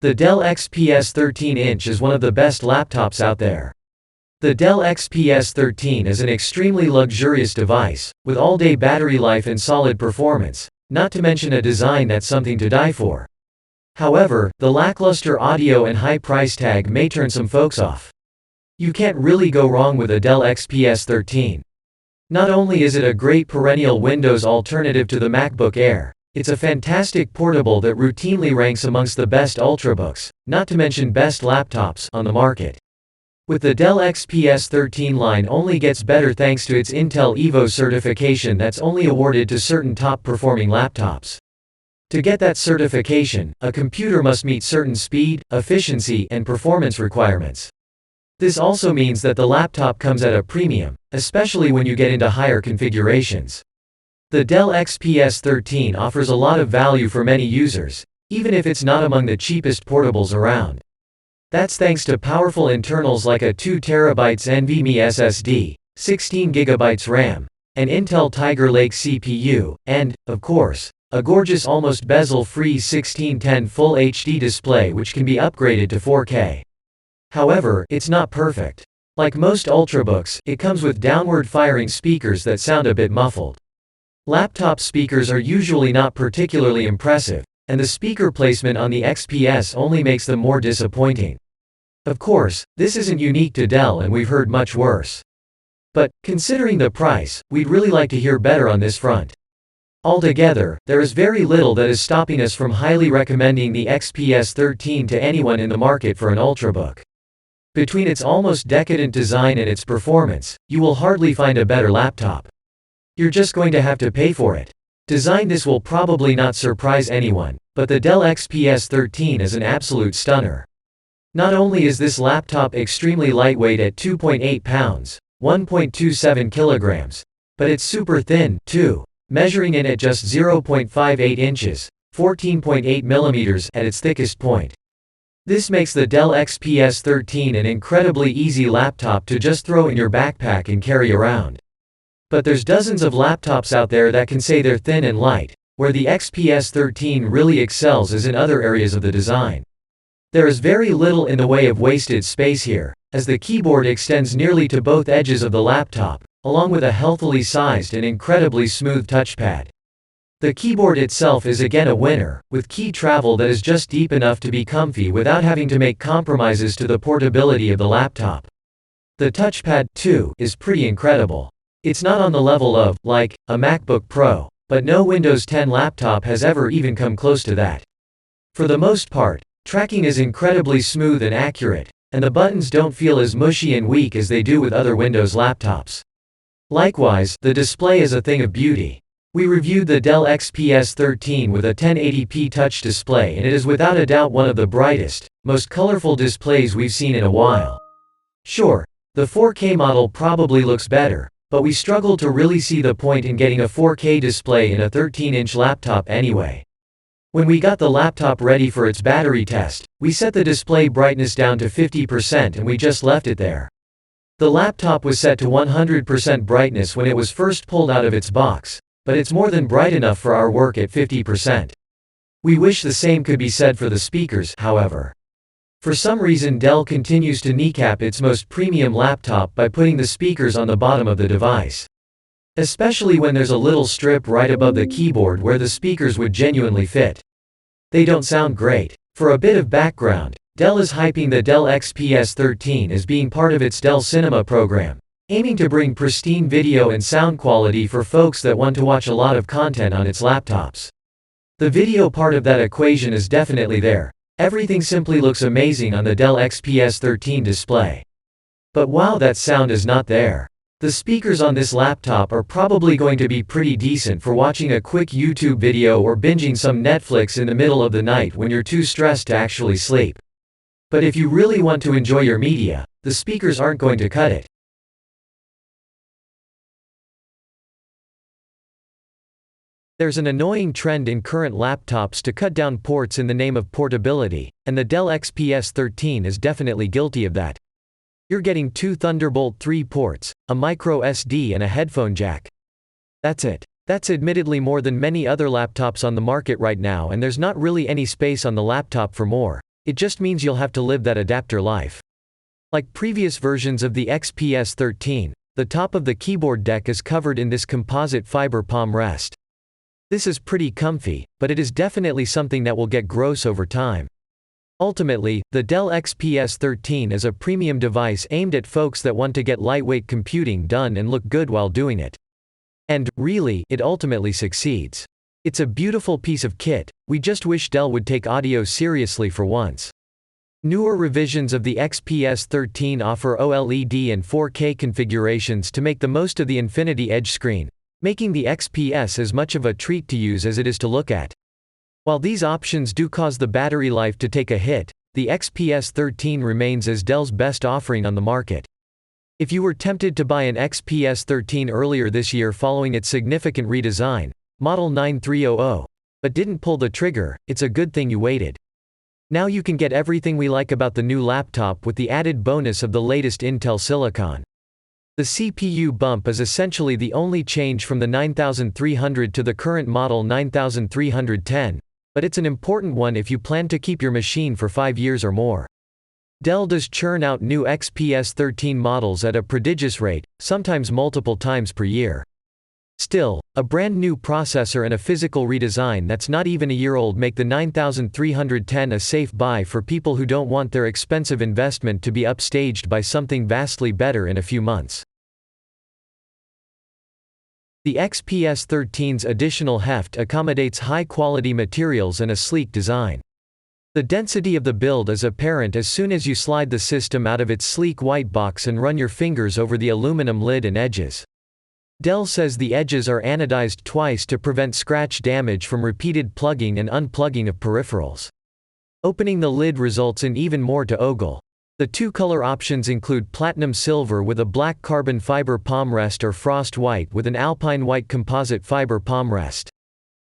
The Dell XPS 13-inch is one of the best laptops out there. The Dell XPS 13 is an extremely luxurious device, with all-day battery life and solid performance, not to mention a design that's something to die for. However, the lackluster audio and high price tag may turn some folks off. You can't really go wrong with a Dell XPS 13. Not only is it a great perennial Windows alternative to the MacBook Air, it's a fantastic portable that routinely ranks amongst the best Ultrabooks, not to mention best laptops, on the market. With the Dell XPS 13 line only gets better thanks to its Intel Evo certification that's only awarded to certain top-performing laptops. To get that certification, a computer must meet certain speed, efficiency, and performance requirements. This also means that the laptop comes at a premium, especially when you get into higher configurations. The Dell XPS 13 offers a lot of value for many users, even if it's not among the cheapest portables around. That's thanks to powerful internals like a 2TB NVMe SSD, 16GB RAM, an Intel Tiger Lake CPU, and, of course, a gorgeous almost bezel-free 1610 Full HD display which can be upgraded to 4K. However, it's not perfect. Like most Ultrabooks, it comes with downward-firing speakers that sound a bit muffled. Laptop speakers are usually not particularly impressive, and the speaker placement on the XPS only makes them more disappointing. Of course, this isn't unique to Dell and we've heard much worse. But, considering the price, we'd really like to hear better on this front. Altogether, there is very little that is stopping us from highly recommending the XPS 13 to anyone in the market for an Ultrabook. Between its almost decadent design and its performance, you will hardly find a better laptop. You're just going to have to pay for it. This will probably not surprise anyone, but the Dell XPS 13 is an absolute stunner. Not only is this laptop extremely lightweight at 2.8 pounds, 1.27 kilograms, but it's super thin, too, measuring in at just 0.58 inches, 14.8 millimeters at its thickest point. This makes the Dell XPS 13 an incredibly easy laptop to just throw in your backpack and carry around. But there's dozens of laptops out there that can say they're thin and light, where the XPS 13 really excels is in other areas of the design. There is very little in the way of wasted space here, as the keyboard extends nearly to both edges of the laptop, along with a healthily sized and incredibly smooth touchpad. The keyboard itself is again a winner, with key travel that is just deep enough to be comfy without having to make compromises to the portability of the laptop. The touchpad, too, is pretty incredible. It's not on the level of, like, a MacBook Pro, but no Windows 10 laptop has ever even come close to that. For the most part, tracking is incredibly smooth and accurate, and the buttons don't feel as mushy and weak as they do with other Windows laptops. Likewise, the display is a thing of beauty. We reviewed the Dell XPS 13 with a 1080p touch display and it is without a doubt one of the brightest, most colorful displays we've seen in a while. Sure, the 4K model probably looks better, but we struggled to really see the point in getting a 4K display in a 13-inch laptop anyway. When we got the laptop ready for its battery test, we set the display brightness down to 50% and we just left it there. The laptop was set to 100% brightness when it was first pulled out of its box, but it's more than bright enough for our work at 50%. We wish the same could be said for the speakers, however. For some reason Dell continues to kneecap its most premium laptop by putting the speakers on the bottom of the device. Especially when there's a little strip right above the keyboard where the speakers would genuinely fit. They don't sound great. For a bit of background, Dell is hyping the Dell XPS 13 as being part of its Dell Cinema program, aiming to bring pristine video and sound quality for folks that want to watch a lot of content on its laptops. The video part of that equation is definitely there. Everything simply looks amazing on the Dell XPS 13 display. But wow, that sound is not there. The speakers on this laptop are probably going to be pretty decent for watching a quick YouTube video or binging some Netflix in the middle of the night when you're too stressed to actually sleep. But if you really want to enjoy your media, the speakers aren't going to cut it. There's an annoying trend in current laptops to cut down ports in the name of portability, and the Dell XPS 13 is definitely guilty of that. You're getting 2 Thunderbolt 3 ports, a micro SD and a headphone jack. That's it. That's admittedly more than many other laptops on the market right now, and there's not really any space on the laptop for more. it just means you'll have to live that adapter life. Like previous versions of the XPS 13, the top of the keyboard deck is covered in this composite fiber palm rest. This is pretty comfy, but it is definitely something that will get gross over time. Ultimately, the Dell XPS 13 is a premium device aimed at folks that want to get lightweight computing done and look good while doing it. And, really, it ultimately succeeds. It's a beautiful piece of kit. We just wish Dell would take audio seriously for once. Newer revisions of the XPS 13 offer OLED and 4K configurations to make the most of the Infinity Edge screen, making the XPS as much of a treat to use as it is to look at. While these options do cause the battery life to take a hit, the XPS 13 remains as Dell's best offering on the market. If you were tempted to buy an XPS 13 earlier this year following its significant redesign, Model 9300, but didn't pull the trigger, it's a good thing you waited. Now you can get everything we like about the new laptop with the added bonus of the latest Intel Silicon. The CPU bump is essentially the only change from the 9300 to the current model 9310, but it's an important one if you plan to keep your machine for 5 years or more. Dell does churn out new XPS 13 models at a prodigious rate, sometimes multiple times per year. Still, a brand new processor and a physical redesign that's not even a year old make the 9310 a safe buy for people who don't want their expensive investment to be upstaged by something vastly better in a few months. The XPS 13's additional heft accommodates high-quality materials and a sleek design. The density of the build is apparent as soon as you slide the system out of its sleek white box and run your fingers over the aluminum lid and edges. Dell says the edges are anodized twice to prevent scratch damage from repeated plugging and unplugging of peripherals. Opening the lid results in even more to ogle. The two color options include platinum silver with a black carbon fiber palm rest or frost white with an alpine white composite fiber palm rest.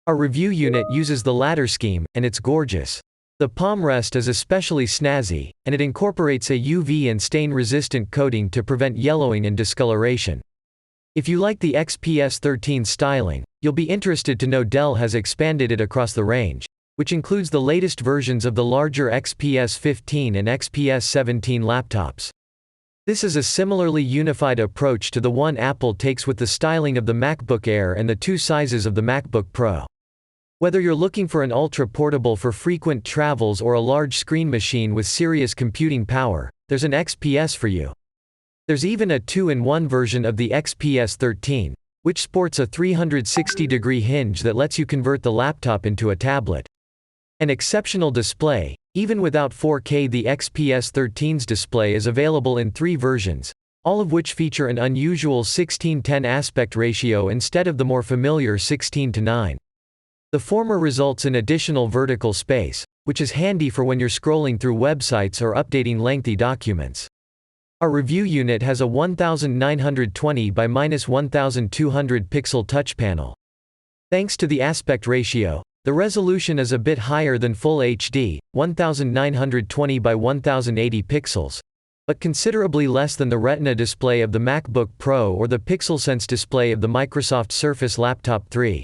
Our review unit uses the latter scheme, and it's gorgeous. The palm rest is especially snazzy, and it incorporates a UV and stain-resistant coating to prevent yellowing and discoloration. If you like the XPS 13 styling, you'll be interested to know Dell has expanded it across the range, which includes the latest versions of the larger XPS 15 and XPS 17 laptops. This is a similarly unified approach to the one Apple takes with the styling of the MacBook Air and the two sizes of the MacBook Pro. Whether you're looking for an ultra-portable for frequent travels or a large-screen machine with serious computing power, there's an XPS for you. There's even a 2-in-1 version of the XPS 13, which sports a 360-degree hinge that lets you convert the laptop into a tablet. An exceptional display. Even without 4K, the XPS 13's display is available in 3 versions, all of which feature an unusual 16:10 aspect ratio instead of the more familiar 16:9. The former results in additional vertical space, which is handy for when you're scrolling through websites or updating lengthy documents. Our review unit has a 1920 by -1200 pixel touch panel. Thanks to the aspect ratio, the resolution is a bit higher than Full HD, 1920 by 1080 pixels, but considerably less than the Retina display of the MacBook Pro or the PixelSense display of the Microsoft Surface Laptop 3.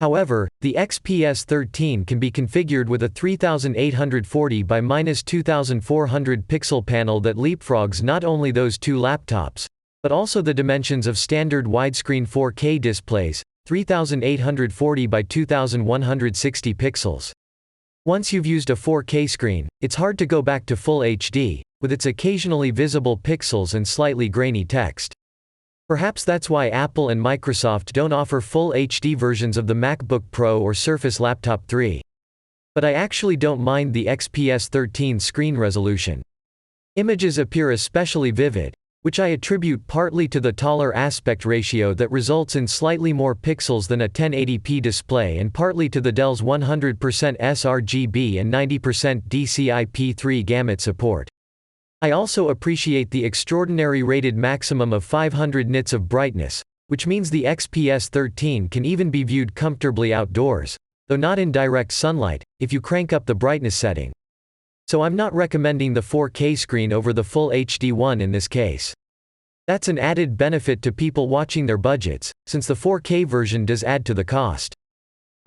However, the XPS 13 can be configured with a 3840 by -2400 pixel panel that leapfrogs not only those two laptops, but also the dimensions of standard widescreen 4K displays, 3840 by 2160 pixels. Once you've used a 4K screen, it's hard to go back to Full HD, with its occasionally visible pixels and slightly grainy text. Perhaps that's why Apple and Microsoft don't offer Full HD versions of the MacBook Pro or Surface Laptop 3. But I actually don't mind the XPS 13 screen resolution. Images appear especially vivid, which I attribute partly to the taller aspect ratio that results in slightly more pixels than a 1080p display and partly to the Dell's 100% sRGB and 90% DCI-P3 gamut support. I also appreciate the extraordinary rated maximum of 500 nits of brightness, which means the XPS 13 can even be viewed comfortably outdoors, though not in direct sunlight, if you crank up the brightness setting. So I'm not recommending the 4K screen over the Full HD one in this case. That's an added benefit to people watching their budgets, since the 4K version does add to the cost.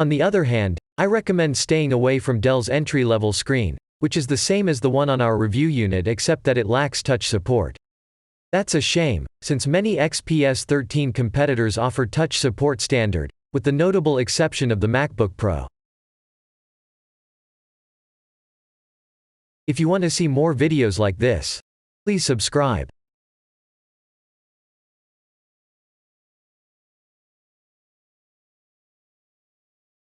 On the other hand, I recommend staying away from Dell's entry-level screen, which is the same as the one on our review unit except that it lacks touch support. That's a shame, since many XPS 13 competitors offer touch support standard, with the notable exception of the MacBook Pro. If you want to see more videos like this, please subscribe.